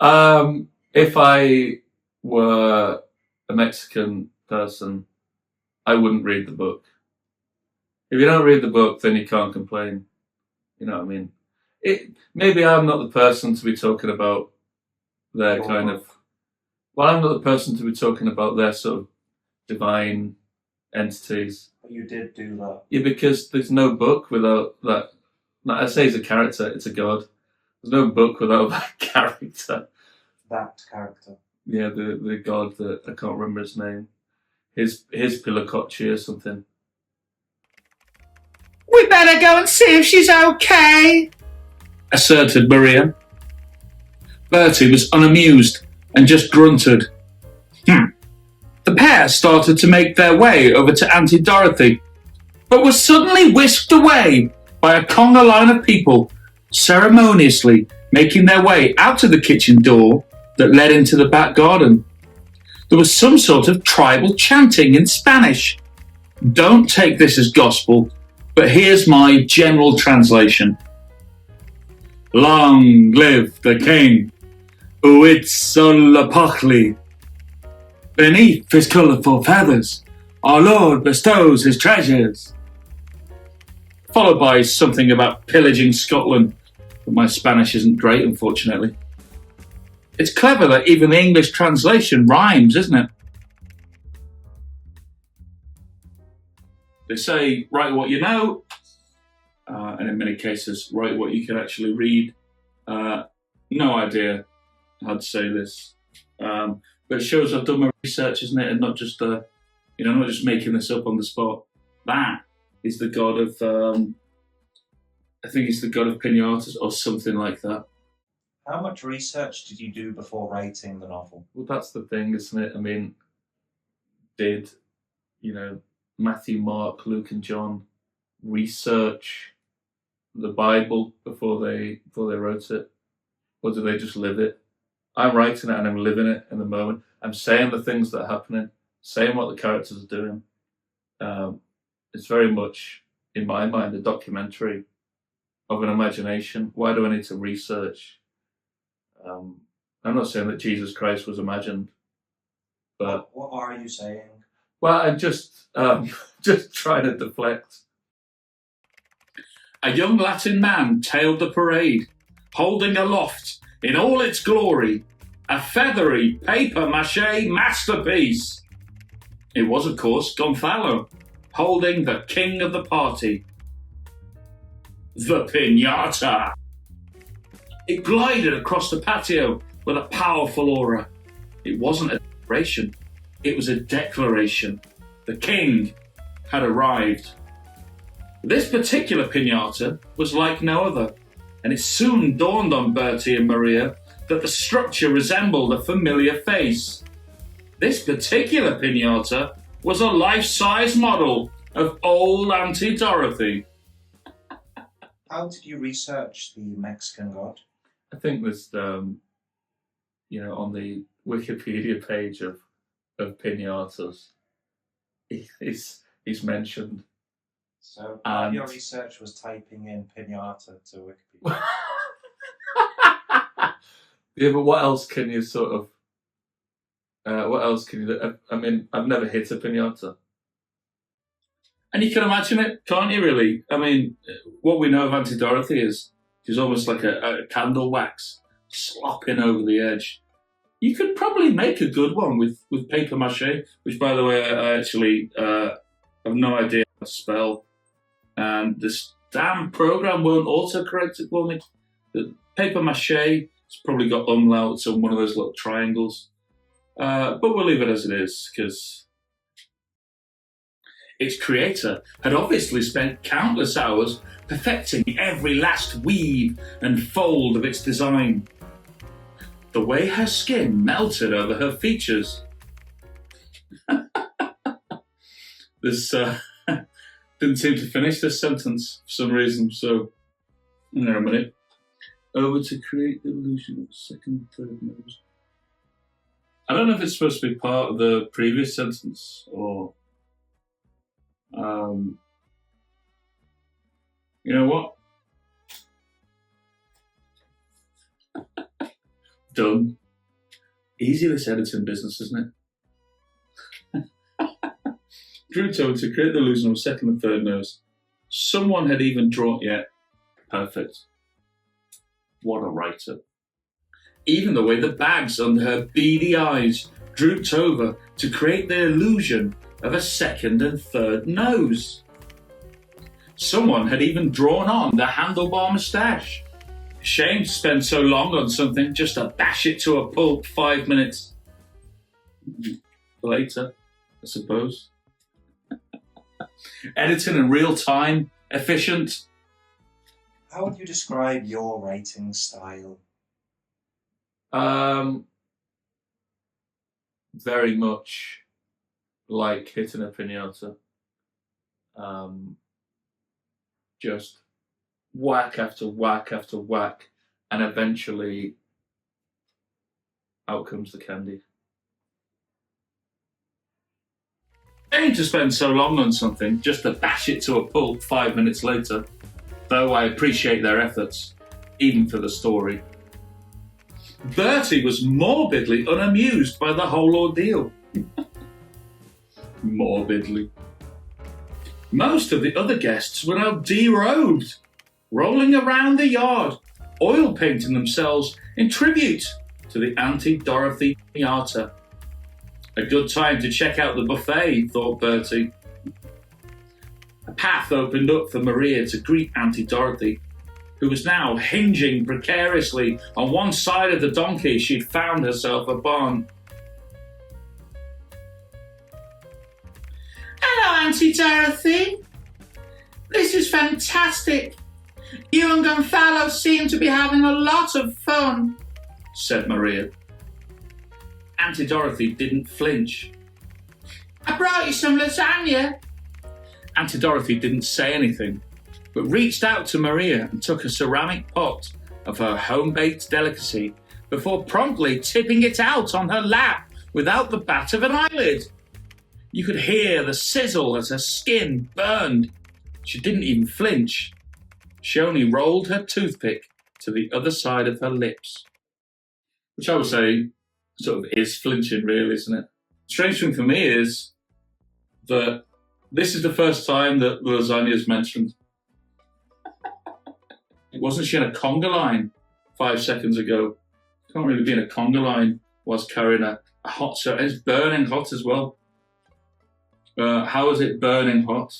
If I were a Mexican person, I wouldn't read the book. If you don't read the book, then you can't complain. You know what I mean? Maybe I'm not the person to be talking about their kind of... Well, I'm not the person to be talking about their sort of divine entities. But you did do that. Yeah, because there's no book without that. I say it's a character, it's a god. There's no book without that character. That character. Yeah, the god that I can't remember his name. His Pilacocci or something. We better go and see if she's okay, asserted Maria. Bertie was unamused and just grunted. The pair started to make their way over to Auntie Dorothy, but were suddenly whisked away by a conga line of people, ceremoniously making their way out to the kitchen door that led into the back garden. There was some sort of tribal chanting in Spanish. Don't take this as gospel, but here's my general translation. Long live the king, Huitzilopochtli. Beneath his colourful feathers, our Lord bestows his treasures. Followed by something about pillaging Scotland, but my Spanish isn't great, unfortunately. It's clever that even the English translation rhymes, isn't it? They say, write what you know, and in many cases, write what you can actually read. No idea how to say this. But it shows I've done my research, isn't it? And not just, not just making this up on the spot. That is the god of, I think it's the god of piñatas or something like that. How much research did you do before writing the novel? Well, that's the thing, isn't it? I mean, did, Matthew, Mark, Luke and John research the Bible before they wrote it? Or do they just live it? I'm writing it and I'm living it in the moment. I'm saying the things that are happening, saying what the characters are doing. It's very much, in my mind, a documentary of an imagination. Why do I need to research? I'm not saying that Jesus Christ was imagined, but... What are you saying? Well, I'm just trying to deflect. A young Latin man tailed the parade, holding aloft, in all its glory, a feathery papier-mâché masterpiece. It was, of course, Gonzalo, holding the king of the party, the piñata. It glided across the patio with a powerful aura. It wasn't a decoration, it was a declaration. The king had arrived. This particular piñata was like no other, and it soon dawned on Bertie and Maria that the structure resembled a familiar face. This particular piñata was a life-size model of old Auntie Dorothy. How did you research the Mexican god? I think there's, on the Wikipedia page of piñatas, he's mentioned. So part of your research was typing in piñata to Wikipedia. Yeah, but what else can you sort of... what else can you do? I mean, I've never hit a piñata. And you can imagine it, can't you, really? I mean, what we know of Auntie Dorothy is she's almost like a candle wax slopping over the edge. You could probably make a good one with papier-mâché, which, by the way, I actually have no idea how to spell. And this damn program won't autocorrect it for me. The papier-mâché, it's probably got umlauts on one of those little triangles. But we'll leave it as it is, because its creator had obviously spent countless hours perfecting every last weave and fold of its design. The way her skin melted over her features. This didn't seem to finish this sentence for some reason, so hang on a minute. Over to create the illusion of a second, third nose. I don't know if it's supposed to be part of the previous sentence or... you know what? Done. Easy this editing business, isn't it? Drew told to create the illusion of a second and third nose. Someone had even drawn yet. Perfect. What a writer. Even the way the bags under her beady eyes drooped over to create the illusion of a second and third nose. Someone had even drawn on the handlebar moustache. Shame to spend so long on something just to bash it to a pulp 5 minutes later, I suppose. Editing in real time, efficient. How would you describe your writing style? Very much like hitting a piñata. Just whack after whack after whack, and eventually out comes the candy. Shame to spend so long on something just to bash it to a pulp 5 minutes later, though I appreciate their efforts, even for the story. Bertie was morbidly unamused by the whole ordeal. Morbidly. Most of the other guests were now derobed, rolling around the yard, oil painting themselves in tribute to the Auntie Dorothy Piñata. A good time to check out the buffet, thought Bertie. A path opened up for Maria to greet Auntie Dorothy, who was now hinging precariously on one side of the donkey she'd found herself upon. Hello, Auntie Dorothy. This is fantastic. You and Gonzalo seem to be having a lot of fun, said Maria. Auntie Dorothy didn't flinch. I brought you some lasagna. Auntie Dorothy didn't say anything, but reached out to Maria and took a ceramic pot of her home-baked delicacy before promptly tipping it out on her lap without the bat of an eyelid. You could hear the sizzle as her skin burned. She didn't even flinch. She only rolled her toothpick to the other side of her lips. Which I would say sort of is flinching, really, isn't it? Strange thing for me is that this is the first time that lasagna is mentioned. Wasn't she in a conga line 5 seconds ago? Can't really be in a conga line whilst carrying a hot shirt. It's burning hot as well. How is it burning hot?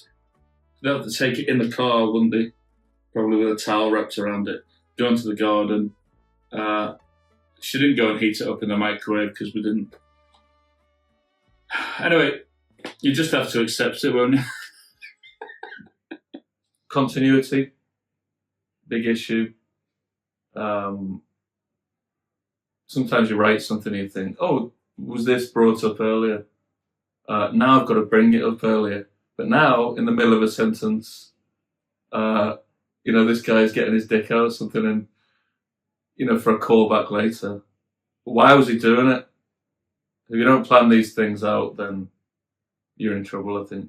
They'd have to take it in the car, wouldn't they? Probably with a towel wrapped around it. Go into the garden. She didn't go and heat it up in the microwave because we didn't. Anyway, you just have to accept it, won't you? Continuity, big issue. Sometimes you write something and you think, oh, was this brought up earlier? Now I've got to bring it up earlier. But now, in the middle of a sentence, this guy's getting his dick out or something, and, for a callback later. Why was he doing it? If you don't plan these things out, then you're in trouble, I think.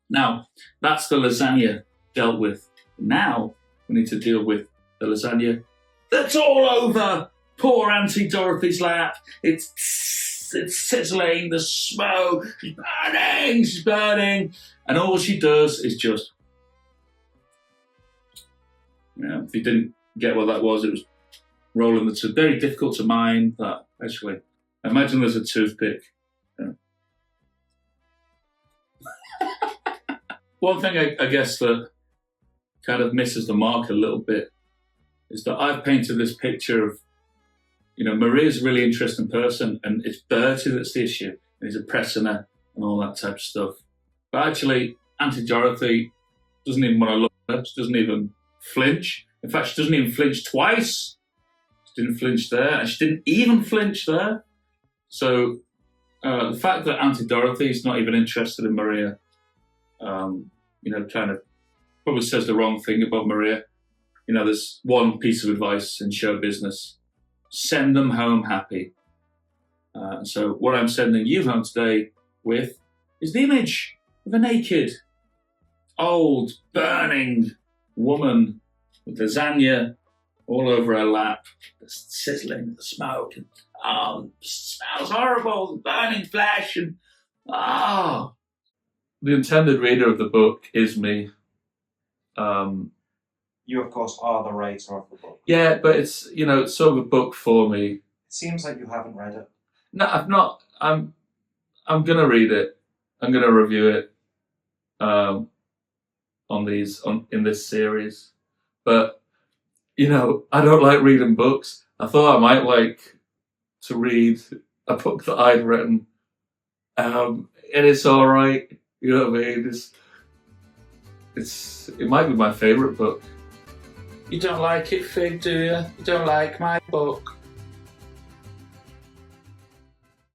Now, that's the lasagna dealt with. Now, we need to deal with the lasagna that's all over poor Auntie Dorothy's lap. It's sizzling, the smoke, she's burning, and all she does is just, if you didn't get what that was, it was rolling the tooth. Very difficult to mine that, actually. Imagine there's a toothpick. One thing I guess that kind of misses the mark a little bit is that I've painted this picture of, Maria's a really interesting person, and it's Bertie that's the issue, and he's oppressing her and all that type of stuff. But actually, Auntie Dorothy doesn't even want to look at her. She doesn't even flinch. In fact, she doesn't even flinch twice. She didn't flinch there, and she didn't even flinch there. So the fact that Auntie Dorothy is not even interested in Maria, kind of probably says the wrong thing about Maria. There's one piece of advice in show business: send them home happy. So what I'm sending you home today with is the image of a naked, old, burning woman with lasagna all over her lap, the sizzling, the smoke, and it smells horrible, the burning flesh, and The intended reader of the book is me. You, of course, are the writer of the book. Yeah, but it's it's sort of a book for me. It seems like you haven't read it. No, I've not. I'm gonna read it. I'm gonna review it. In this series, but I don't like reading books. I thought I might like to read a book that I'd written, and it's all right. You know what I mean? It might be my favorite book. you don't like it, Fig, do you? You don't like my book?